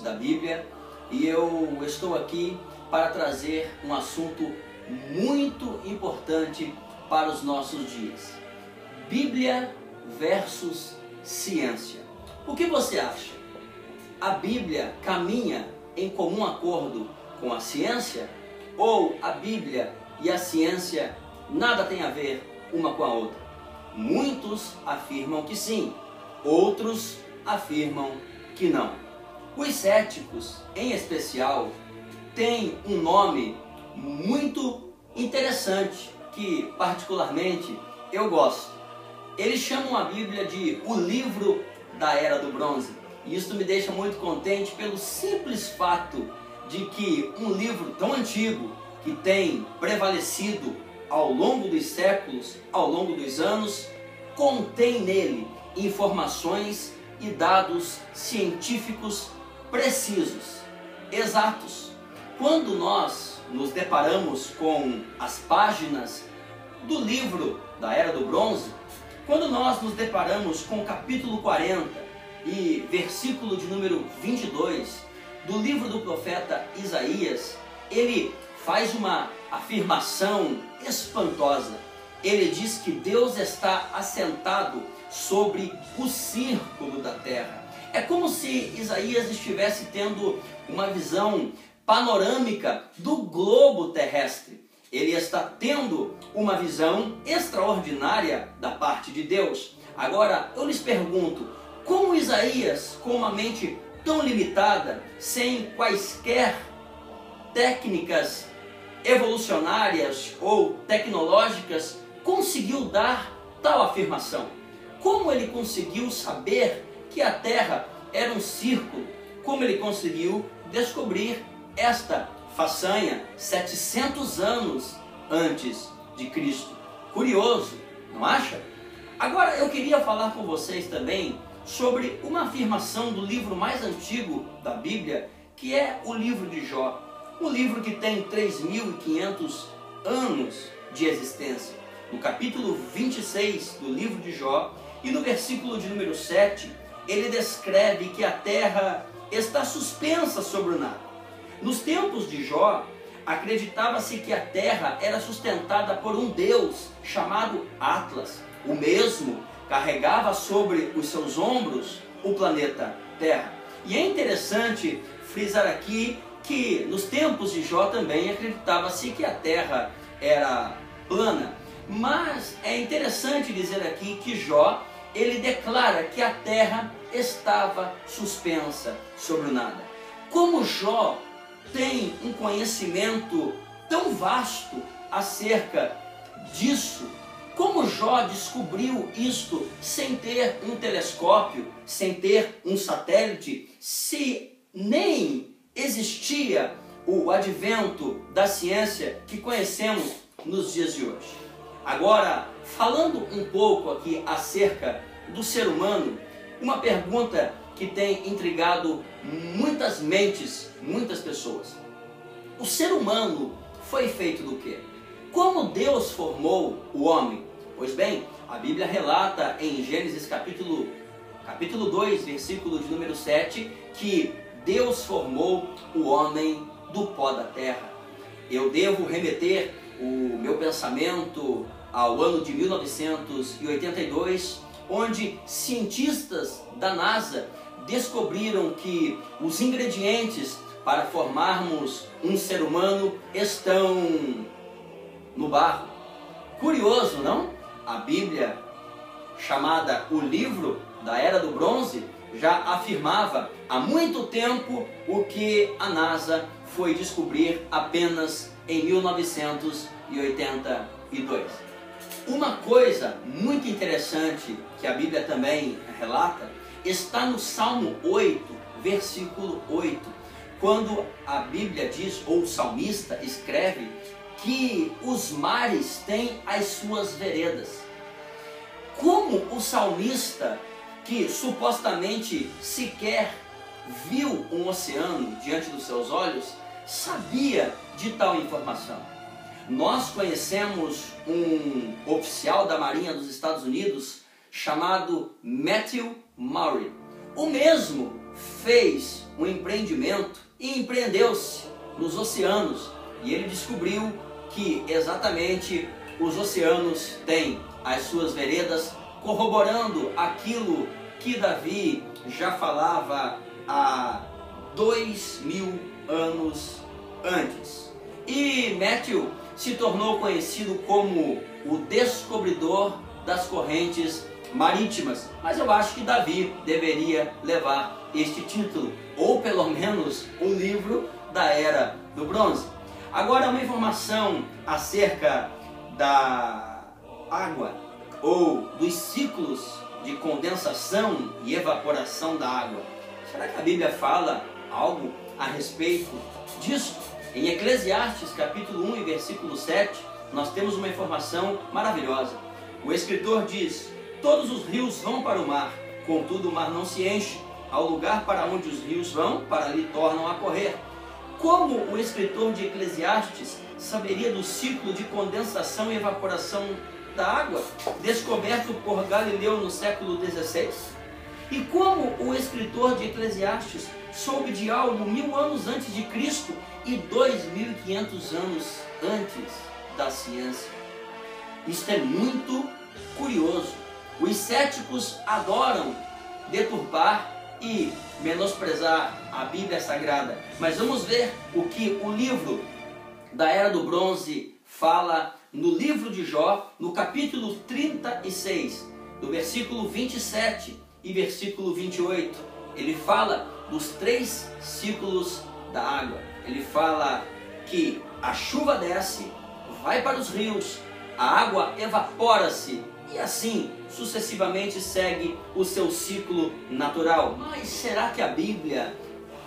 da Bíblia e eu estou aqui para trazer um assunto muito importante para os nossos dias. Bíblia versus ciência. O que você acha? A Bíblia caminha em comum acordo com a ciência? Ou a Bíblia e a ciência nada tem a ver uma com a outra? Muitos afirmam que sim, outros afirmam que não. Os céticos, em especial, têm um nome muito interessante que particularmente eu gosto. Eles chamam a Bíblia de o livro da Era do Bronze. E isso me deixa muito contente pelo simples fato de que um livro tão antigo, que tem prevalecido ao longo dos séculos, ao longo dos anos, contém nele informações e dados científicos precisos, exatos. Quando nós nos deparamos com as páginas do livro da Era do Bronze, quando nós nos deparamos com o capítulo 40 e versículo de número 22 do livro do profeta Isaías, ele faz uma afirmação espantosa. Ele diz que Deus está assentado sobre o círculo da terra. É como se Isaías estivesse tendo uma visão panorâmica do globo terrestre. Ele está tendo uma visão extraordinária da parte de Deus. Agora, eu lhes pergunto, como Isaías, com uma mente tão limitada, sem quaisquer técnicas evolucionárias ou tecnológicas, conseguiu dar tal afirmação? Como ele conseguiu saber que a Terra era um círculo? Como ele conseguiu descobrir esta façanha 700 anos antes de Cristo? Curioso, não acha? Agora eu queria falar com vocês também sobre uma afirmação do livro mais antigo da Bíblia, que é o livro de Jó. Um livro que tem 3.500 anos de existência. No capítulo 26 do livro de Jó e no versículo de número 7, ele descreve que a terra está suspensa sobre o nada. Nos tempos de Jó, acreditava-se que a terra era sustentada por um deus chamado Atlas. O mesmo carregava sobre os seus ombros o planeta Terra. E é interessante frisar aqui que nos tempos de Jó também acreditava-se que a terra era plana. Mas é interessante dizer aqui que Jó, ele declara que a terra estava suspensa sobre o nada. Como Jó tem um conhecimento tão vasto acerca disso, como Jó descobriu isto sem ter um telescópio, sem ter um satélite, se nem existia o advento da ciência que conhecemos nos dias de hoje? Agora, falando um pouco aqui acerca do ser humano, uma pergunta que tem intrigado muitas mentes, muitas pessoas. O ser humano foi feito do quê? Como Deus formou o homem? Pois bem, a Bíblia relata em Gênesis capítulo 2, versículo de número 7, que Deus formou o homem do pó da terra. Eu devo remeter o meu pensamento ao ano de 1982, onde cientistas da NASA descobriram que os ingredientes para formarmos um ser humano estão no barro. Curioso, não? A Bíblia, chamada o livro da Era do Bronze, já afirmava há muito tempo o que a NASA foi descobrir apenas em 1982. Uma coisa muito interessante que a Bíblia também relata está no Salmo 8, versículo 8, quando a Bíblia diz, ou o salmista escreve, que os mares têm as suas veredas. Como o salmista, que supostamente sequer viu um oceano diante dos seus olhos, sabia de tal informação? Nós conhecemos um oficial da Marinha dos Estados Unidos chamado Matthew Maury. O mesmo fez um empreendimento e empreendeu-se nos oceanos, e ele descobriu que exatamente os oceanos têm as suas veredas, corroborando aquilo que Davi já falava há 2000 anos antes. E Matthew se tornou conhecido como o descobridor das correntes marítimas, mas eu acho que Davi deveria levar este título, ou pelo menos o livro da Era do Bronze. Agora, uma informação acerca da água, ou dos ciclos de condensação e evaporação da água. Será que a Bíblia fala algo a respeito disso? Em Eclesiastes capítulo 1 e versículo 7, nós temos uma informação maravilhosa. O escritor diz: todos os rios vão para o mar, contudo o mar não se enche. Ao lugar para onde os rios vão, para ali tornam a correr. Como o escritor de Eclesiastes saberia do ciclo de condensação e evaporação da água, descoberto por Galileu no século XVI? E como o escritor de Eclesiastes soube de algo 1000 anos antes de Cristo e 2500 anos antes da ciência? Isto é muito curioso. Os céticos adoram deturpar e menosprezar a Bíblia Sagrada, mas vamos ver o que o livro da Era do Bronze fala no livro de Jó, no capítulo 36, do versículo 27 e versículo 28. Ele fala dos 3 ciclos da água. Ele fala que a chuva desce, vai para os rios, a água evapora-se e assim sucessivamente segue o seu ciclo natural. Mas será que a Bíblia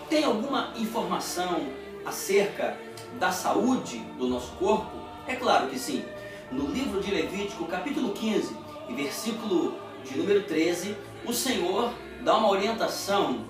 tem alguma informação acerca da saúde do nosso corpo? É claro que sim. No livro de Levítico, capítulo 15 e versículo de número 13, o Senhor dá uma orientação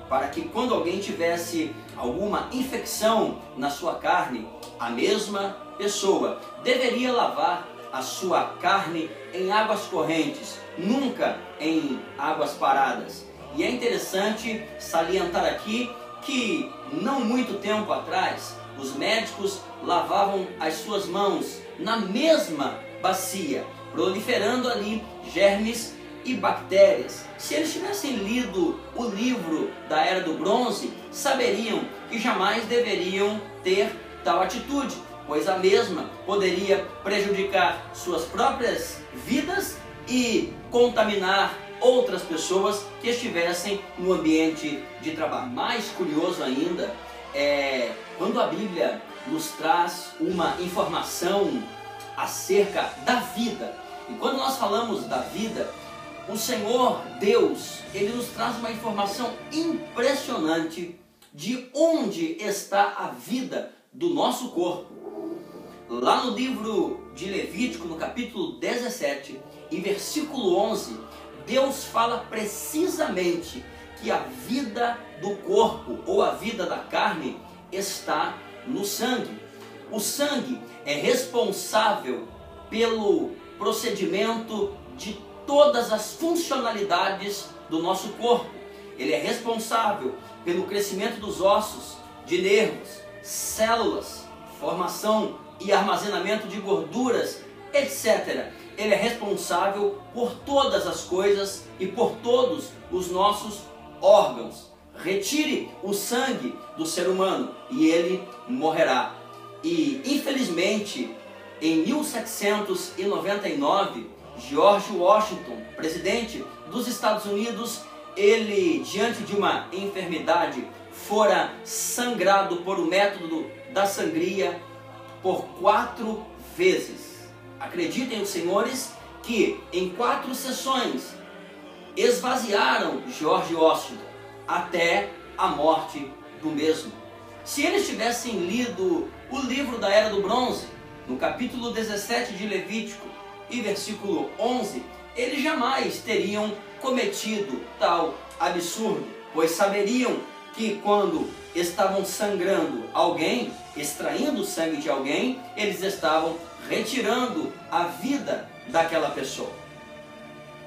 para que quando alguém tivesse alguma infecção na sua carne, a mesma pessoa deveria lavar a sua carne em águas correntes, nunca em águas paradas. E é interessante salientar aqui que não muito tempo atrás os médicos lavavam as suas mãos na mesma bacia, proliferando ali germes e bactérias. Se eles tivessem lido o livro da Era do Bronze, saberiam que jamais deveriam ter tal atitude, pois a mesma poderia prejudicar suas próprias vidas e contaminar outras pessoas que estivessem no ambiente de trabalho. Mais curioso ainda é quando a Bíblia nos traz uma informação acerca da vida. E quando nós falamos da vida, o Senhor Deus, Ele nos traz uma informação impressionante de onde está a vida do nosso corpo. Lá no livro de Levítico, no capítulo 17 e versículo 11, Deus fala precisamente que a vida do corpo ou a vida da carne está no sangue. O sangue é responsável pelo procedimento de todas as funcionalidades do nosso corpo. Ele é responsável pelo crescimento dos ossos, de nervos, células, formação e armazenamento de gorduras, etc. Ele é responsável por todas as coisas e por todos os nossos órgãos. Retire o sangue do ser humano e ele morrerá. E infelizmente, em 1799, George Washington, presidente dos Estados Unidos, ele, diante de uma enfermidade, fora sangrado por o método da sangria por 4 vezes. Acreditem os senhores que em 4 sessões esvaziaram George Washington até a morte do mesmo. Se eles tivessem lido o livro da Era do Bronze, no capítulo 17 de Levítico e versículo 11, eles jamais teriam cometido tal absurdo, pois saberiam que quando estavam sangrando alguém, extraindo o sangue de alguém, eles estavam retirando a vida daquela pessoa.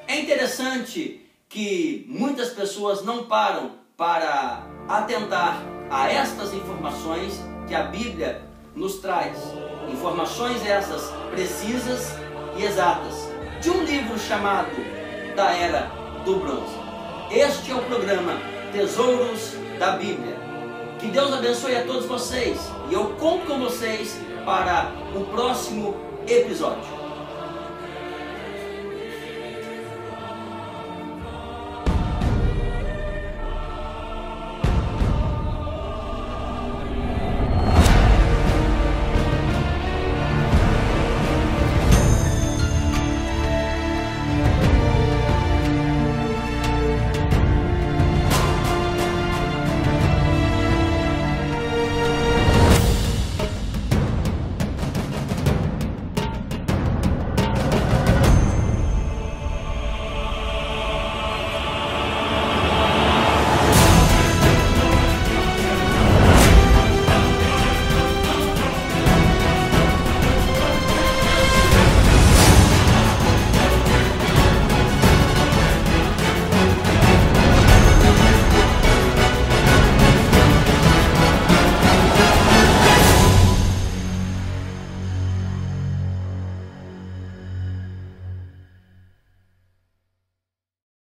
É interessante que muitas pessoas não param para atentar a estas informações que a Bíblia nos traz. Informações essas precisas e exatas, de um livro chamado Da Era do Bronze. Este é o programa Tesouros da Bíblia. Que Deus abençoe a todos vocês e eu conto com vocês para o próximo episódio.